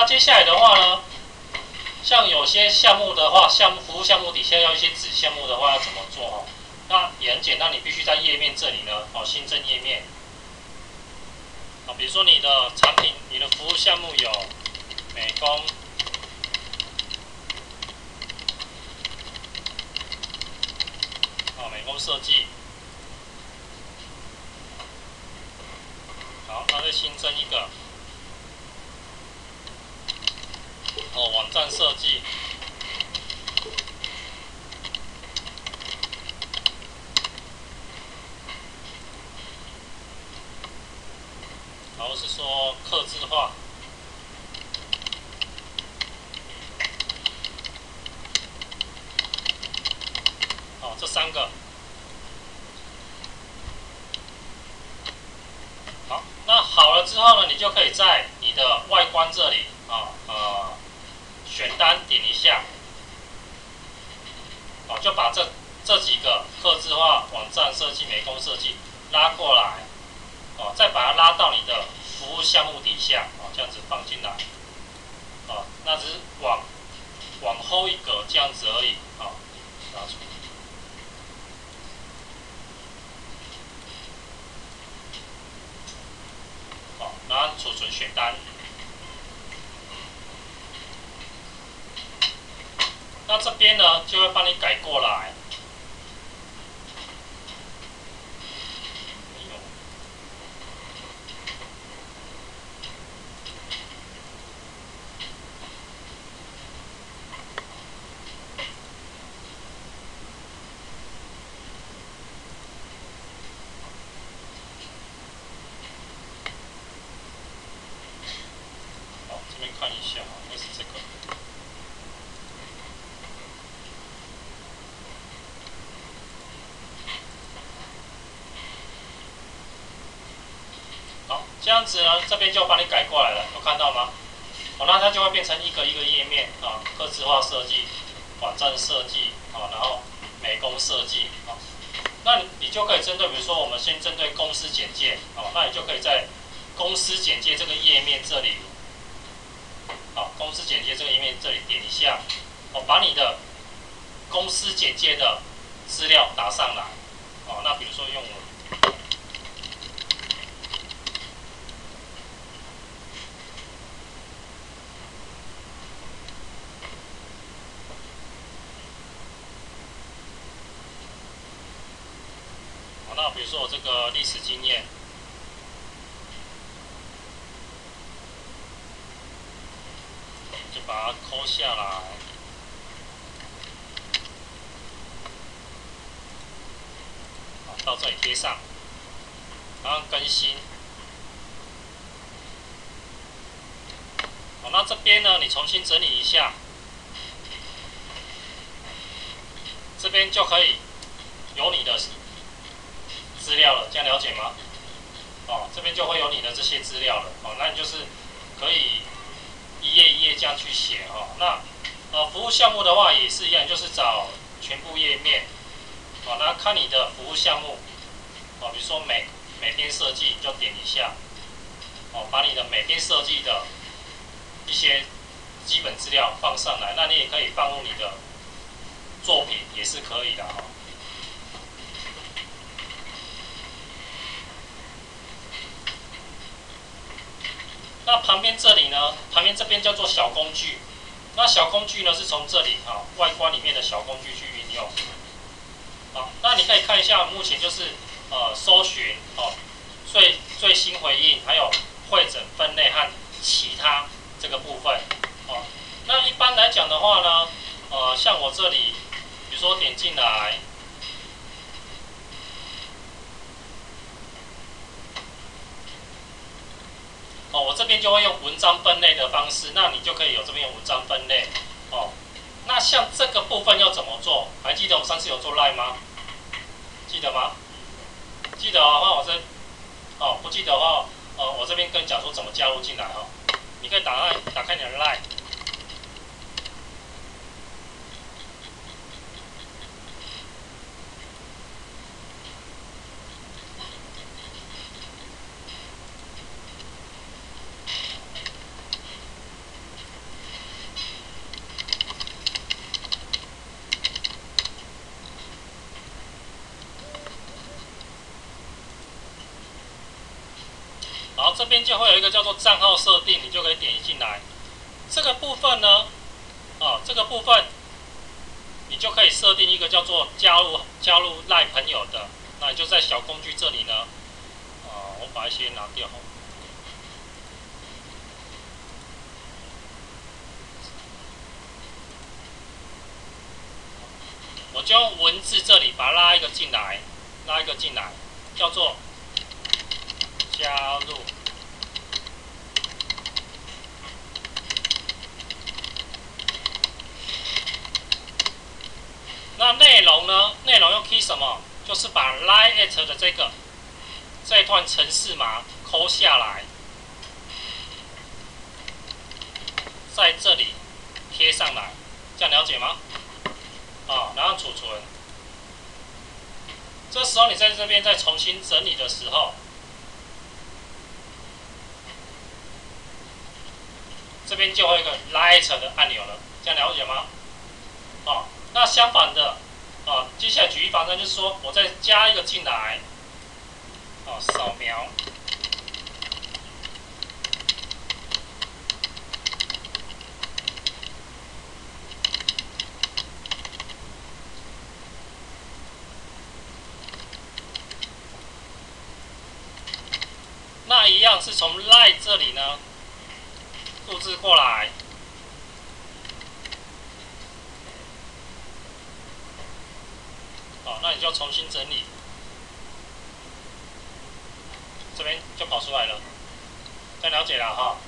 那接下来的话呢，像有些项目的话，服务项目底下要一些子项目的话，要怎么做哦？那也很简单，你必须在页面这里呢，新增页面。比如说你的产品、你的服务项目有美工、美工设计。好，那再新增一个网站设计。然后是说客制化。这3个。好，那好了之后呢，你就可以在你的外观这里选单点一下，就把这几个客制化、网站设计、美工设计拉过来，再把它拉到你的服务项目底下，这样子放进来，那只是往后一格这样子而已，拿出。然后储存选单。那这边呢，就会帮你改过来。这边看一下，应该是这个。好，这样子呢，这边就帮你改过来了，有看到吗？那它就会变成一个一个页面客制化设计、网站设计然后美工设计那你就可以针对，比如说我们先针对公司简介那你就可以在公司简介这个页面这里，公司简介这个页面这里点一下，把你的公司简介的资料打上来，那比如说用我。那比如说我这个历史经验，就把它抠下来，到这里贴上，然后更新。那这边呢，你重新整理一下，这边就可以有你的资料了，这样了解吗？这边就会有你的这些资料了，那你就是可以一页一页这样去写那服务项目的话也是一样，就是找全部页面，那看你的服务项目，比如说美编设计就点一下，把你的美编设计的一些基本资料放上来，那你也可以放入你的作品，也是可以的那旁边这里呢，旁边这边叫做小工具。那小工具呢是从这里外观里面的小工具去运用。那你可以看一下，目前就是搜寻最新回应，还有汇整分类和其他这个部分。那一般来讲的话呢，像我这里，比如说点进来。我这边就会用文章分类的方式，那你就可以有这边文章分类那像这个部分要怎么做？还记得我们上次有做 LINE 吗？记得吗？记得的话，我不记得的话，我这边跟你讲说怎么加入进来你可以打开你的 LINE。这边就会有一个叫做账号设定，你就可以点进来。这个部分呢，这个部分你就可以设定一个叫做加入赖朋友的，那你就在小工具这里呢，我把一些拿掉。我就用文字这里把它拉一个进来，叫做加入。那内容呢？内容用 key 什么？就是把 line@ 的这一段程式码抠下来，在这里贴上来，这样了解吗？然后储存。这时候你在这边再重新整理的时候，这边就会有一个 line@ 的按钮了，这样了解吗？那相反的，接下来举一反三，就是说我再加一个进来，扫描。那一样是从 line 这里呢，复制过来。那你就重新整理，这边就跑出来了，这样了解了哈。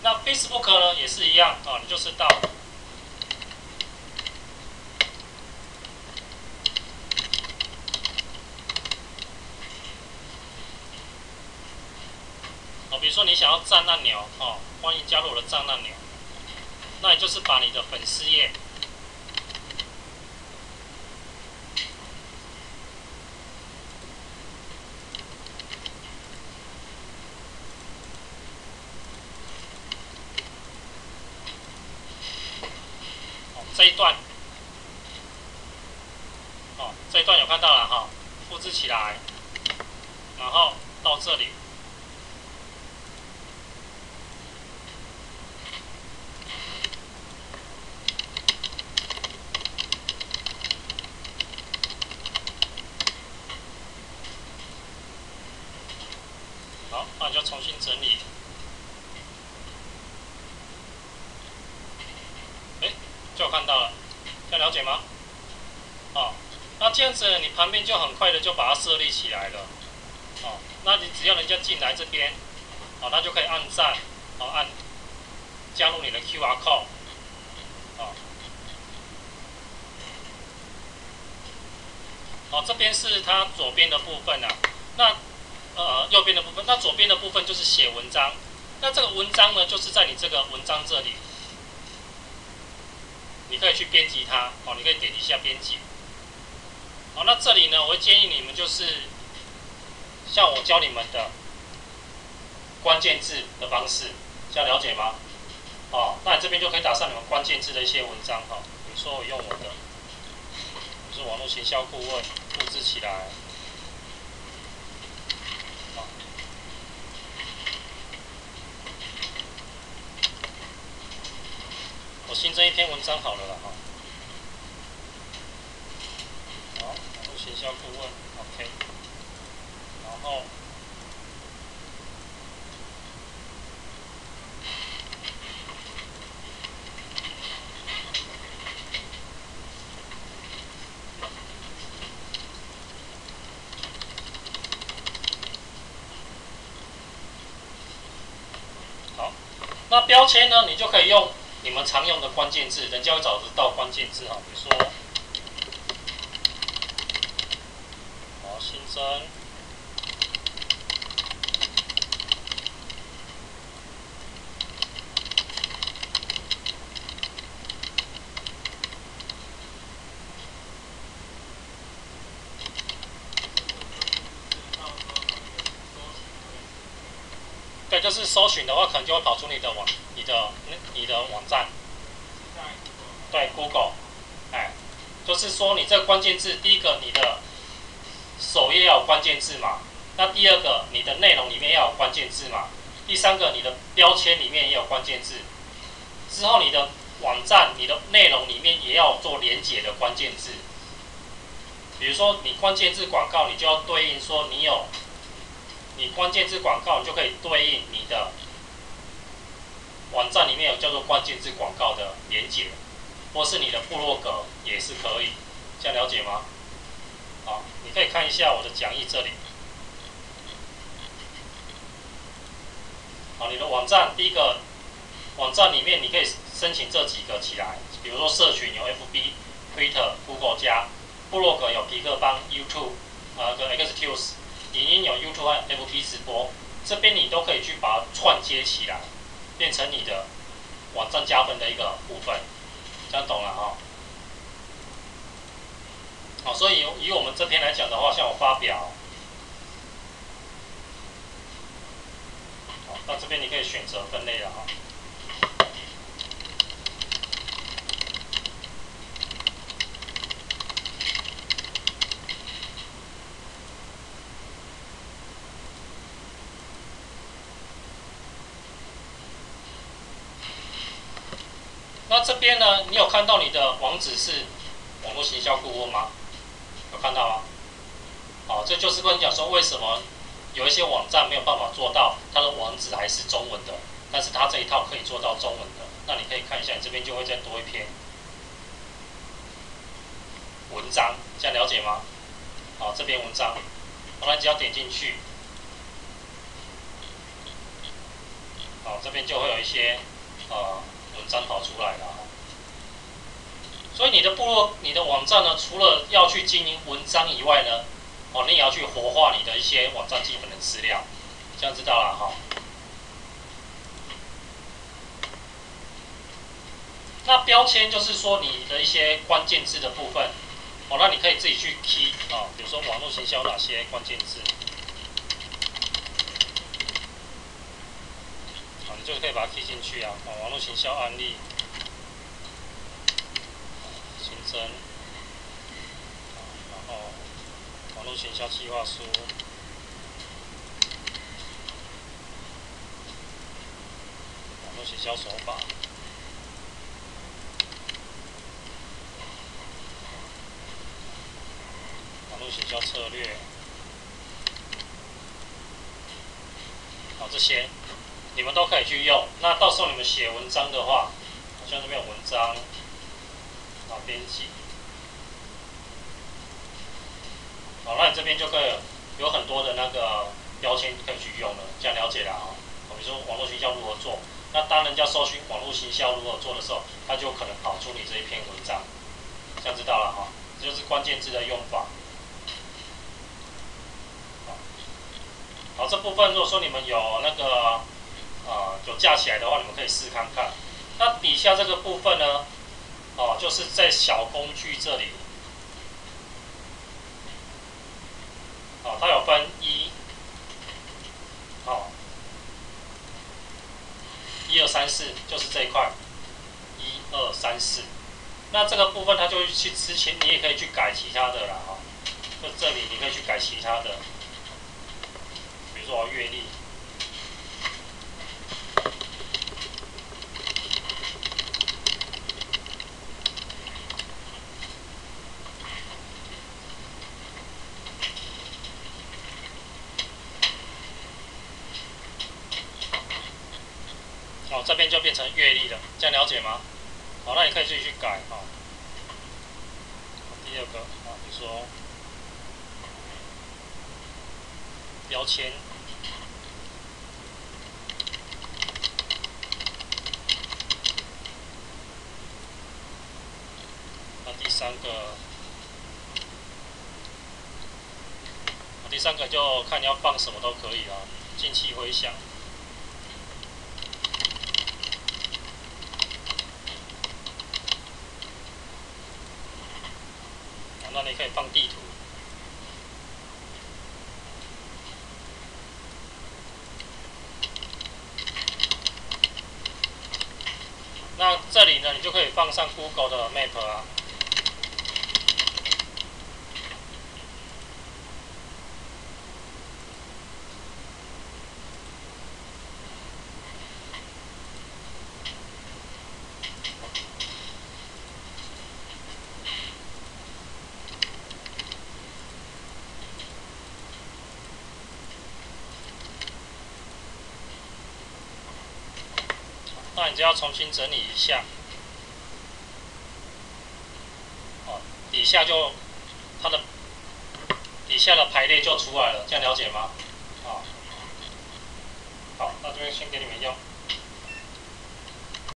那 Facebook 呢也是一样你就是到比如说你想要赞按钮欢迎加入我的赞按钮，那你就是把你的粉丝页。这一段，这一段有看到了哈，复制起来，然后到这里，好，那你就重新整理。就有看到了，这样了解吗？那这样子你旁边就很快的就把它设立起来了。那你只要人家进来这边，他就可以按赞，按加入你的 QR code，这边是它左边的部分那右边的部分，那左边的部分就是写文章。那这个文章呢，就是在你这个文章这里。你可以去编辑它，你可以点一下编辑。那这里呢，我会建议你们就是像我教你们的关键字的方式，这样了解吗？那你这边就可以打上你们关键字的一些文章比如说我用我的，就是网络行销顾问，复制起来。我新增一篇文章好了啦好，网络行销顾问 ，OK， 然后好，那标签呢，你就可以用你们常用的关键字，人家会找得到关键字比如说，新增。对，就是搜寻的话，可能就会跑出你的网站。对 ，Google，就是说你这个关键字，第一个你的首页要有关键字嘛，那第二个，你的内容里面要有关键字嘛。第三个，你的标签里面也有关键字。之后，你的网站、你的内容里面也要做连结的关键字。比如说，你关键字广告，你就要对应说你关键字广告，你就可以对应你的网站里面有叫做关键字广告的连结，或是你的部落格也是可以。这样了解吗？好，你可以看一下我的讲义这里。好，你的网站第一个，网站里面你可以申请这几个起来，比如说社群有 FB、Twitter、Google 加，部落格有皮克邦、YouTube、跟 Xcuse， 影音有 YouTube 和 FB 直播，这边你都可以去把它串接起来，变成你的网站加分的一个部分，这样懂了哈？好，所以以我们这边来讲的话，像我发表。那这边你可以选择分类了哈。那这边呢，你有看到你的网址是网络行销顾问吗？有看到吗？好，这就是跟你讲说为什么有一些网站没有办法做到它的网址还是中文的，但是它这一套可以做到中文的。那你可以看一下，你这边就会再多一篇文章，这样了解吗？好，这篇文章，好，那你只要点进去，好，这边就会有一些文章跑出来了。所以你的部落、你的网站呢，除了要去经营文章以外呢，你也要去活化你的一些网站基本的资料，这样知道了哈。那标签就是说你的一些关键字的部分，那你可以自己去 key 比如说网络行销哪些关键字，你就可以把它 key 进去啊，网络行销案例。新增，然后网络行销计划书，网络行销手法，网络行销策略，好，这些你们都可以去用。那到时候你们写文章的话，像这边有文章。编辑，好，那你这边就可以有很多的那个标签可以去用了，这样了解了啊。比如说网络行销如何做，那当人家搜寻网络行销如何做的时候，他就可能跑出你这一篇文章，这样知道了哈。这就是关键字的用法。好，这部分如果说你们有那个有架起来的话，你们可以试看看。那底下这个部分呢？就是在小工具这里，它有分1、2、3、4，就是这一块，1、2、3、4。那这个部分它就去之前你也可以去改其他的啦，就这里你可以去改其他的，比如说阅历。这边就变成阅历了，这样了解吗？好，那你可以自己去改第二个比如说标签，那第三个就看你要放什么都可以啦，近期回响。那你可以放地图，那这里呢，你就可以放上 Google 的 Map 啊。那你就要重新整理一下。哦，底下就它的底下的排列就出来了，这样了解吗？啊，好，那这边先给你们用。